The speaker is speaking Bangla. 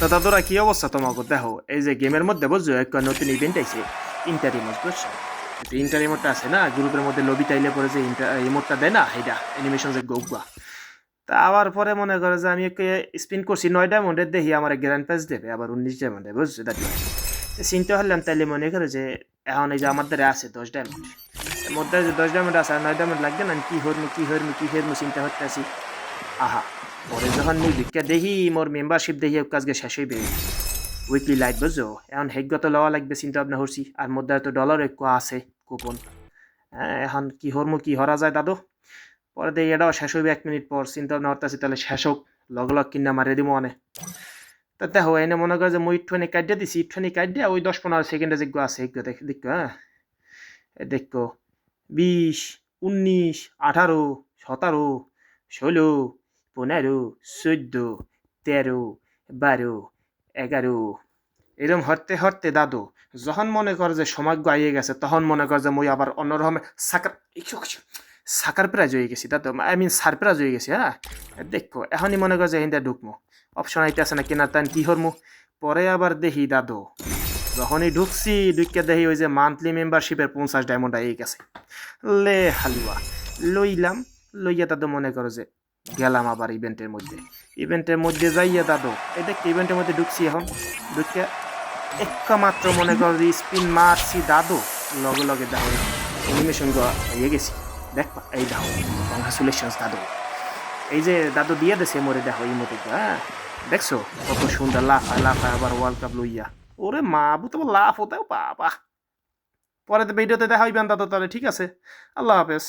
তো দাদুরা কি অবস্থা তোমাকে দেখো এই যে গেমের মধ্যে বুঝছো একটা নতুন ইভেন্ট আইছে ইন্টারিমোট বুঝছো ইন্টারিমোটটা আছে না গ্রুপের মধ্যে লবি টাইলে পরে যে ইমোটটা দেয় না এইটা অ্যানিমেশন যে গোগুয়া তা আবার পরে মনে করে যে আমি একে স্পিন করছি 9 ডায়মন্ডের দেখি আমার গ্র্যান্ড প্রাইজ দেবে আবার 19 ডায়মন্ডে বুঝছো দাদু চিন্তা হলাম তাইলে মনে করে যে এখন এই যে আমার দ্বারা আছে 10 ডায়মন্ড এর মধ্যে যে 10 ডায়মন্ড আছে আর 9 ডায়মন্ড লাগবে না আমি কি হরমু চিন্তা করতে আছি আহা পরে যখন মুই ভিক্ষা দেখি মোর মেম্বারশিপ দেখি কাজকে শেষ হইবে উইকলি লাইট বুঝছো এখন হেগ্যত লওয়া লাগবে চিন্তা ভাবনা করছি আর মধ্যে তো ডলার একটু আছে কুপন এখন কি হরমু কি হরা যায় দাদু পরে দেখি এটাও শেষ হইবে 1 মিনিট পর চিন্তা ভাবনা করতেছি তাহলে শেষ হোক লগ লগ কিনা মারে দিব অনেক তা দেখো এনে মনে করে যে মুই ইটখানি কাটিয়ে দিছি ইটখানি কাটিয়ে ওই 10-15 সেকেন্ডে যেগুলো আছে এগুলো দেখো হ্যাঁ দেখো 20, 19, 18, 17, 16, 15, 14, 13, 12, 11 এরকম হরতে হরতে দাদু যখন মনে করে যে সময় গাইয়ে গেছে তখন মনে করে যে মুই আবার অন্যরকম সাকার সাকার প্রাইজ হয়ে গেছি দাদু আই মিন সারপ্রাইজ হয়ে গেছি হ্যাঁ দেখো এখনই মনে করে যে হিন্দা ঢুকমু অপশন আইতে আছে না কেনার তান কি হরমু পরে আবার দেখি দাদু যখনই ঢুকছি ঢুকে দেখি ওই যে মান্থলি মেম্বারশিপের 50 ডায়মন্ড আই গেছে লে হালুয়া লইলাম লইয়া দাদু মনে করো যে গেলাম আবার ইভেন্টের মধ্যে যাইয়া দাদু এই দেখ ইভেন্টের মধ্যে ঢুকছি এখন ঢুকে একটা মাত্র মনে করো যে স্পিন মারছি দাদু লগে লগে দেখো অ্যানিমেশন হয়ে গেছি দেখ এই দেখো কংগ্রাচুলেশনস দাদু এই যে দাদু দিয়ে দেছে মরে দেখো এই মতো হ্যাঁ দেখছো কত সুন্দর লাফায় লাফায় আবার ওয়ার্ল্ড কাপ লইয়া ওরে মা বুঝতে লাফ হতেও বাবা পরে ভিডিওতে দেখা হইবেন দাদু তাহলে ঠিক আছে আল্লাহ হাফেজ